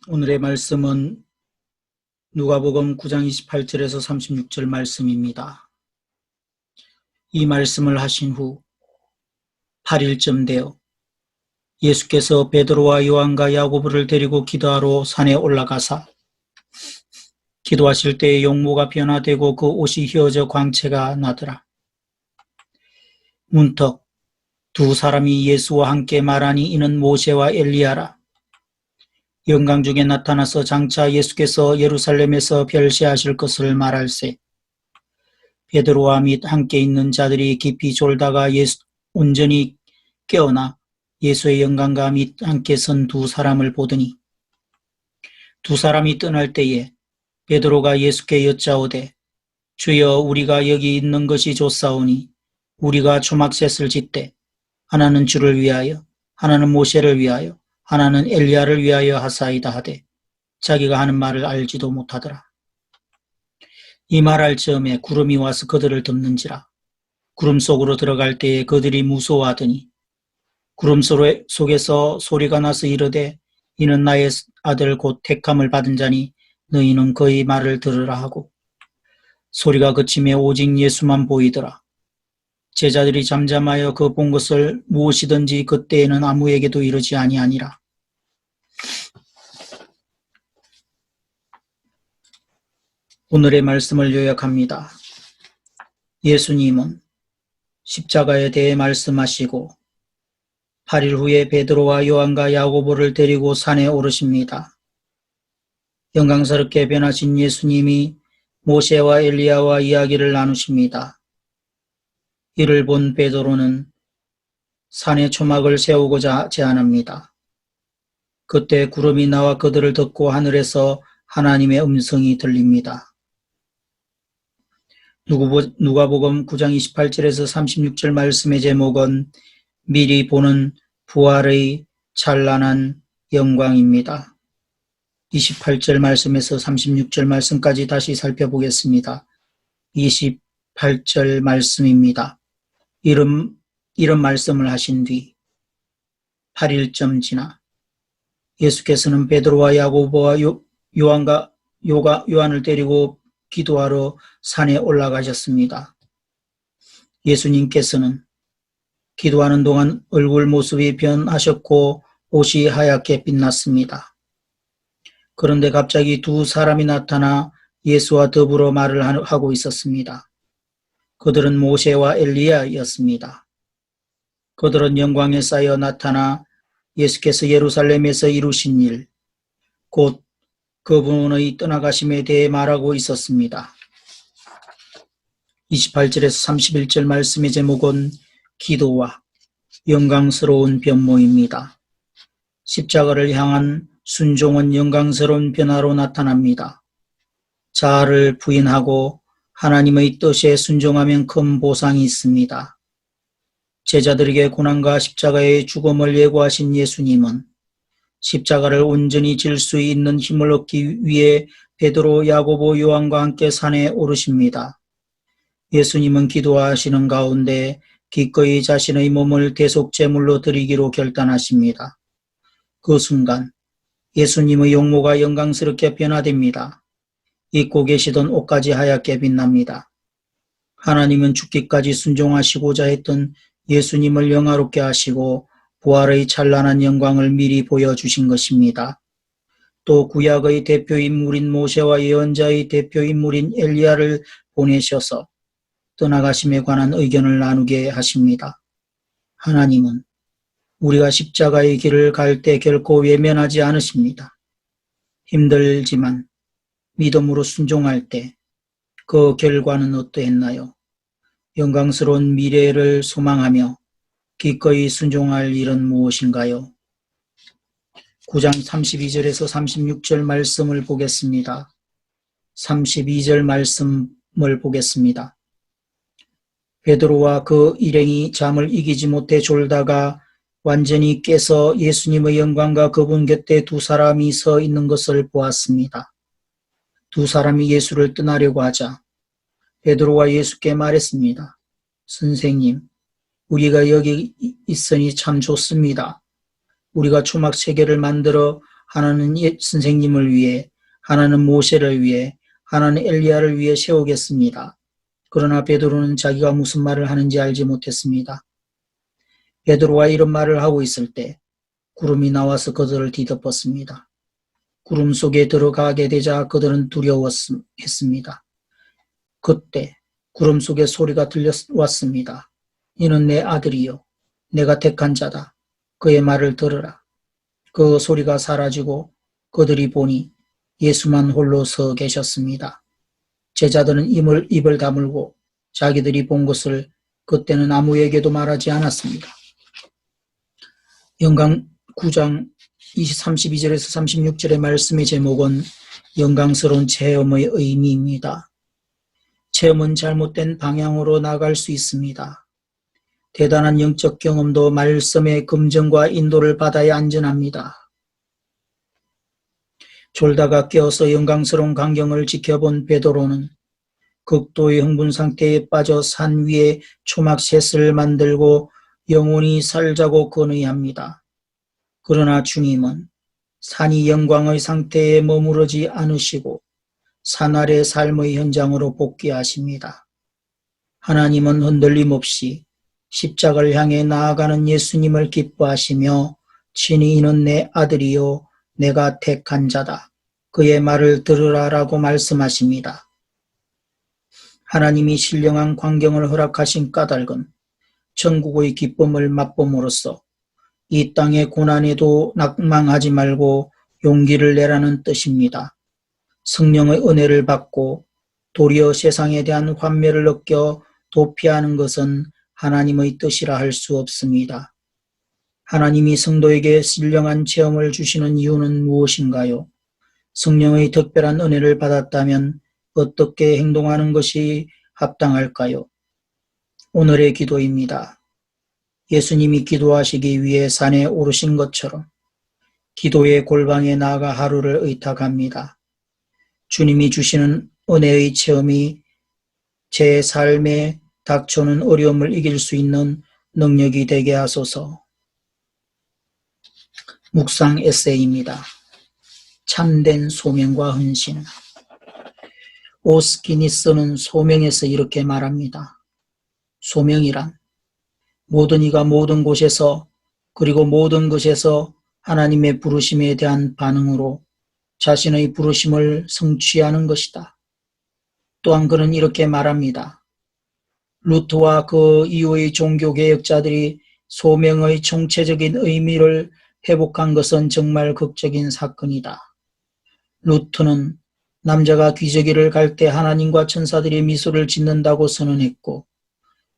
오늘의 말씀은 누가복음 9장 28절에서 36절 말씀입니다. 이 말씀을 하신 후 8일쯤 되어 예수께서 베드로와 요한과 야고보를 데리고 기도하러 산에 올라가사 기도하실 때에 용모가 변화되고 그 옷이 휘어져 광채가 나더라. 문턱 두 사람이 예수와 함께 말하니 이는 모세와 엘리야라. 영광 중에 나타나서 장차 예수께서 예루살렘에서 별세하실 것을 말할세. 베드로와 및 함께 있는 자들이 깊이 졸다가 온전히 깨어나 예수의 영광과 및 함께 선 두 사람을 보더니 두 사람이 떠날 때에 베드로가 예수께 여짜오되 주여 우리가 여기 있는 것이 좋사오니 우리가 초막셋을 짓되 하나는 주를 위하여 하나는 모세를 위하여 하나는 엘리야를 위하여 하사이다 하되 자기가 하는 말을 알지도 못하더라. 이 말할 즈음에 구름이 와서 그들을 덮는지라. 구름 속으로 들어갈 때에 그들이 무서워하더니 구름 속에서 소리가 나서 이르되 이는 나의 아들 곧 택함을 받은 자니 너희는 그의 말을 들으라 하고 소리가 그침에 오직 예수만 보이더라. 제자들이 잠잠하여 그 본 것을 무엇이든지 그때에는 아무에게도 이르지 아니하니라. 오늘의 말씀을 요약합니다. 예수님은 십자가에 대해 말씀하시고 8일 후에 베드로와 요한과 야고보를 데리고 산에 오르십니다. 영광스럽게 변하신 예수님이 모세와 엘리야와 이야기를 나누십니다. 이를 본 베드로는 산에 초막을 세우고자 제안합니다. 그때 구름이 나와 그들을 덮고 하늘에서 하나님의 음성이 들립니다. 누가복음 9장 28절에서 36절 말씀의 제목은 미리 보는 부활의 찬란한 영광입니다. 28절 말씀에서 36절 말씀까지 다시 살펴보겠습니다. 28절 말씀입니다. 이런 말씀을 하신 뒤 8일쯤 지나 예수께서는 베드로와 야고보와 요한을 데리고 기도하러 산에 올라가셨습니다. 예수님께서는 기도하는 동안 얼굴 모습이 변하셨고 옷이 하얗게 빛났습니다. 그런데 갑자기 두 사람이 나타나 예수와 더불어 말을 하고 있었습니다. 그들은 모세와 엘리야였습니다. 그들은 영광에 쌓여 나타나 예수께서 예루살렘에서 이루신 일, 곧 그분의 떠나가심에 대해 말하고 있었습니다. 28절에서 31절 말씀의 제목은 기도와 영광스러운 변모입니다. 십자가를 향한 순종은 영광스러운 변화로 나타납니다. 자아를 부인하고 하나님의 뜻에 순종하면 큰 보상이 있습니다. 제자들에게 고난과 십자가의 죽음을 예고하신 예수님은 십자가를 온전히 질 수 있는 힘을 얻기 위해 베드로, 야고보, 요한과 함께 산에 오르십니다. 예수님은 기도하시는 가운데 기꺼이 자신의 몸을 대속제물로 드리기로 결단하십니다. 그 순간 예수님의 용모가 영광스럽게 변화됩니다. 입고 계시던 옷까지 하얗게 빛납니다. 하나님은 죽기까지 순종하시고자 했던 예수님을 영화롭게 하시고 부활의 찬란한 영광을 미리 보여주신 것입니다. 또 구약의 대표인물인 모세와 예언자의 대표인물인 엘리야를 보내셔서 떠나가심에 관한 의견을 나누게 하십니다. 하나님은 우리가 십자가의 길을 갈 때 결코 외면하지 않으십니다. 힘들지만 믿음으로 순종할 때 그 결과는 어떠했나요? 영광스러운 미래를 소망하며 기꺼이 순종할 일은 무엇인가요? 9장 32절에서 36절 말씀을 보겠습니다. 32절 말씀을 보겠습니다. 베드로와 그 일행이 잠을 이기지 못해 졸다가 완전히 깨서 예수님의 영광과 그분 곁에 두 사람이 서 있는 것을 보았습니다. 두 사람이 예수를 떠나려고 하자 베드로가 예수께 말했습니다. 선생님, 우리가 여기 있으니 참 좋습니다. 우리가 초막 3개를 만들어 하나는 선생님을 위해, 하나는 모세를 위해, 하나는 엘리야를 위해 세우겠습니다. 그러나 베드로는 자기가 무슨 말을 하는지 알지 못했습니다. 베드로가 이런 말을 하고 있을 때 구름이 나와서 그들을 뒤덮었습니다. 구름 속에 들어가게 되자 그들은 두려워했습니다. 그때 구름 속에 소리가 들려왔습니다. 이는 내 아들이요 내가 택한 자다. 그의 말을 들으라. 그 소리가 사라지고 그들이 보니 예수만 홀로 서 계셨습니다. 제자들은 입을 다물고 자기들이 본 것을 그때는 아무에게도 말하지 않았습니다. 영광 9장 32절에서 36절의 말씀의 제목은 영광스러운 체험의 의미입니다. 체험은 잘못된 방향으로 나갈 수 있습니다. 대단한 영적 경험도 말씀의 검증과 인도를 받아야 안전합니다. 졸다가 깨어서 영광스러운 광경을 지켜본 베드로는 극도의 흥분 상태에 빠져 산 위에 초막셋을 만들고 영원히 살자고 건의합니다. 그러나 주님은 산이 영광의 상태에 머무르지 않으시고 산 아래 삶의 현장으로 복귀하십니다. 하나님은 흔들림 없이 십자가를 향해 나아가는 예수님을 기뻐하시며 친히 이는 내 아들이요 내가 택한 자다. 그의 말을 들으라라고 말씀하십니다. 하나님이 신령한 광경을 허락하신 까닭은 천국의 기쁨을 맛봄으로써 이 땅의 고난에도 낙망하지 말고 용기를 내라는 뜻입니다. 성령의 은혜를 받고 도리어 세상에 대한 환멸을 느껴 도피하는 것은 하나님의 뜻이라 할 수 없습니다. 하나님이 성도에게 신령한 체험을 주시는 이유는 무엇인가요? 성령의 특별한 은혜를 받았다면 어떻게 행동하는 것이 합당할까요? 오늘의 기도입니다. 예수님이 기도하시기 위해 산에 오르신 것처럼 기도의 골방에 나아가 하루를 의탁합니다. 주님이 주시는 은혜의 체험이 제 삶에 닥쳐오는 어려움을 이길 수 있는 능력이 되게 하소서. 묵상 에세이입니다. 참된 소명과 헌신. 오스키니스는 소명에서 이렇게 말합니다. 소명이란 모든 이가 모든 곳에서 그리고 모든 것에서 하나님의 부르심에 대한 반응으로 자신의 부르심을 성취하는 것이다. 또한 그는 이렇게 말합니다. 루트와 그 이후의 종교개혁자들이 소명의 총체적인 의미를 회복한 것은 정말 극적인 사건이다. 루트는 남자가 귀저귀를 갈 때 하나님과 천사들이 미소를 짓는다고 선언했고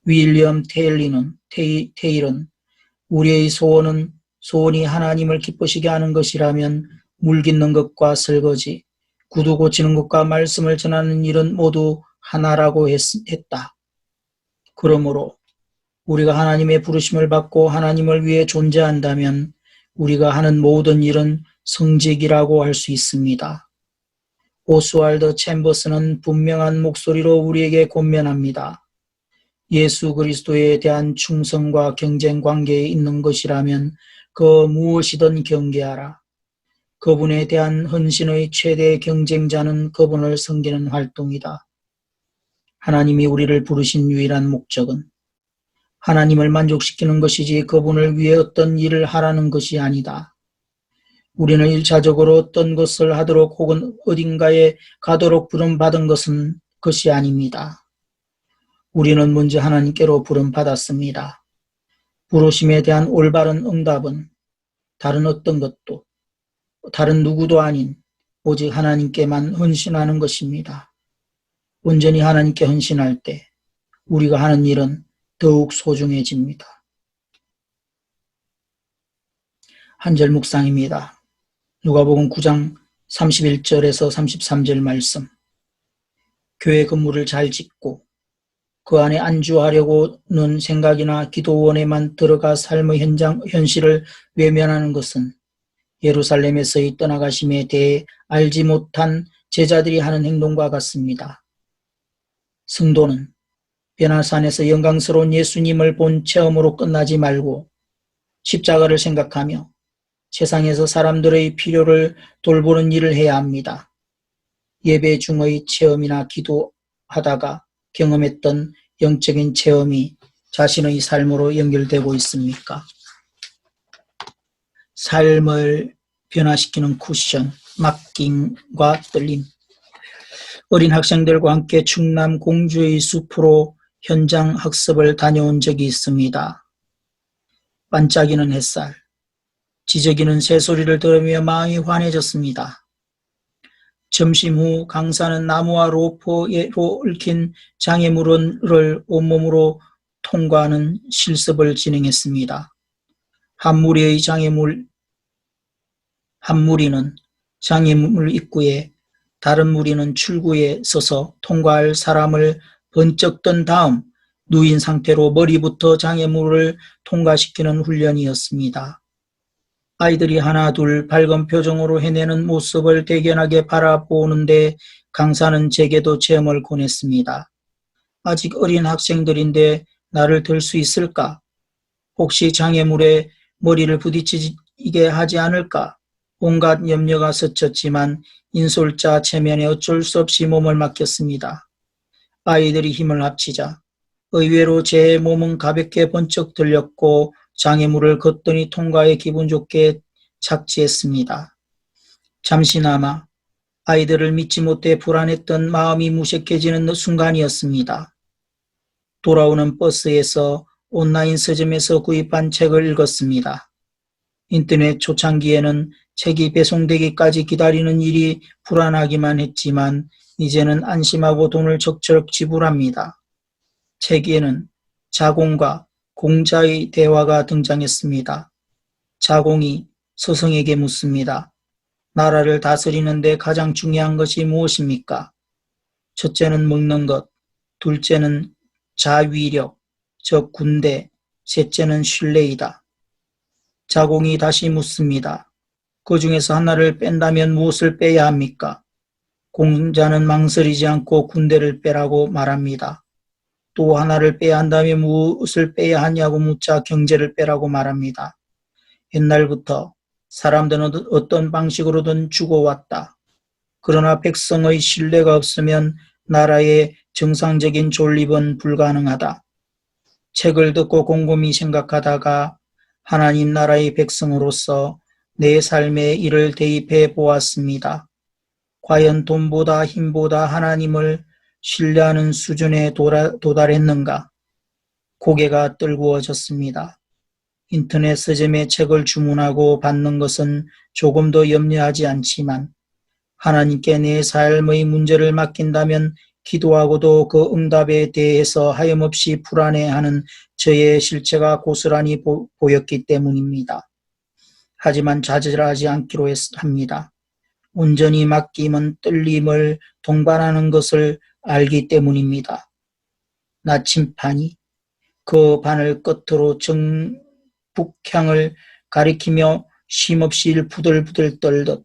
윌리엄 테일은 우리의 소원이 하나님을 기쁘시게 하는 것이라면 물 깃는 것과 설거지, 구두 고치는 것과 말씀을 전하는 일은 모두 하나라고 했다. 그러므로 우리가 하나님의 부르심을 받고 하나님을 위해 존재한다면 우리가 하는 모든 일은 성직이라고 할 수 있습니다. 오스왈드 챔버스는 분명한 목소리로 우리에게 권면합니다. 예수 그리스도에 대한 충성과 경쟁 관계에 있는 것이라면 그 무엇이든 경계하라. 그분에 대한 헌신의 최대 경쟁자는 그분을 섬기는 활동이다. 하나님이 우리를 부르신 유일한 목적은 하나님을 만족시키는 것이지 그분을 위해 어떤 일을 하라는 것이 아니다. 우리는 일차적으로 어떤 것을 하도록 혹은 어딘가에 가도록 부름받은 것이 아닙니다. 우리는 먼저 하나님께로 부름받았습니다. 부르심에 대한 올바른 응답은 다른 어떤 것도 다른 누구도 아닌 오직 하나님께만 헌신하는 것입니다. 온전히 하나님께 헌신할 때 우리가 하는 일은 더욱 소중해집니다. 한 절 묵상입니다. 누가복음 9장 31절에서 33절 말씀. 교회 건물을 잘 짓고 그 안에 안주하려고는 생각이나 기도원에만 들어가 삶의 현실을 외면하는 것은 예루살렘에서의 떠나가심에 대해 알지 못한 제자들이 하는 행동과 같습니다. 성도는 변화산에서 영광스러운 예수님을 본 체험으로 끝나지 말고 십자가를 생각하며 세상에서 사람들의 필요를 돌보는 일을 해야 합니다. 예배 중의 체험이나 기도하다가 경험했던 영적인 체험이 자신의 삶으로 연결되고 있습니까? 삶을 변화시키는 쿠션, 맡김과 떨림. 어린 학생들과 함께 충남 공주의 숲으로 현장 학습을 다녀온 적이 있습니다. 반짝이는 햇살, 지저귀는 새소리를 들으며 마음이 환해졌습니다. 점심 후 강사는 나무와 로프로 얽힌 장애물을 온몸으로 통과하는 실습을 진행했습니다. 한 무리는 장애물 입구에, 다른 무리는 출구에 서서 통과할 사람을 번쩍 뜬 다음 누인 상태로 머리부터 장애물을 통과시키는 훈련이었습니다. 아이들이 하나 둘 밝은 표정으로 해내는 모습을 대견하게 바라보는데 강사는 제게도 체험을 권했습니다. 아직 어린 학생들인데 나를 들 수 있을까? 혹시 장애물에 머리를 부딪히게 하지 않을까? 온갖 염려가 스쳤지만 인솔자 체면에 어쩔 수 없이 몸을 맡겼습니다. 아이들이 힘을 합치자 의외로 제 몸은 가볍게 번쩍 들렸고 장애물을 걷더니 통과에 기분 좋게 착지했습니다. 잠시나마 아이들을 믿지 못해 불안했던 마음이 무색해지는 순간이었습니다. 돌아오는 버스에서 온라인 서점에서 구입한 책을 읽었습니다. 인터넷 초창기에는 책이 배송되기까지 기다리는 일이 불안하기만 했지만 이제는 안심하고 돈을 적절히 지불합니다. 책에는 자공과 공자의 대화가 등장했습니다. 자공이 스승에게 묻습니다. 나라를 다스리는 데 가장 중요한 것이 무엇입니까? 첫째는 먹는 것, 둘째는 자위력, 즉 군대, 셋째는 신뢰이다. 자공이 다시 묻습니다. 그 중에서 하나를 뺀다면 무엇을 빼야 합니까? 공자는 망설이지 않고 군대를 빼라고 말합니다. 또 하나를 빼야 한다면 무엇을 빼야 하냐고 묻자 경제를 빼라고 말합니다. 옛날부터 사람들은 어떤 방식으로든 죽어왔다. 그러나 백성의 신뢰가 없으면 나라의 정상적인 존립은 불가능하다. 책을 듣고 곰곰이 생각하다가 하나님 나라의 백성으로서 내 삶에 이를 대입해 보았습니다. 과연 돈보다 힘보다 하나님을 신뢰하는 수준에 도달했는가? 고개가 떨구어졌습니다. 인터넷 서점에 책을 주문하고 받는 것은 조금도 염려하지 않지만 하나님께 내 삶의 문제를 맡긴다면 기도하고도 그 응답에 대해서 하염없이 불안해하는 저의 실체가 고스란히 보였기 때문입니다. 하지만 좌절하지 않기로 합니다. 온전히 맡김은 떨림을 동반하는 것을 알기 때문입니다. 나침판이 그 바늘 끝으로 정북향을 가리키며 쉼없이 부들부들 떨듯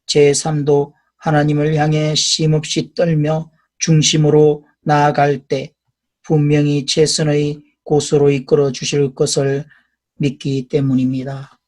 제 삶도 하나님을 향해 쉼없이 떨며 중심으로 나아갈 때 분명히 최선의 곳으로 이끌어 주실 것을 믿기 때문입니다.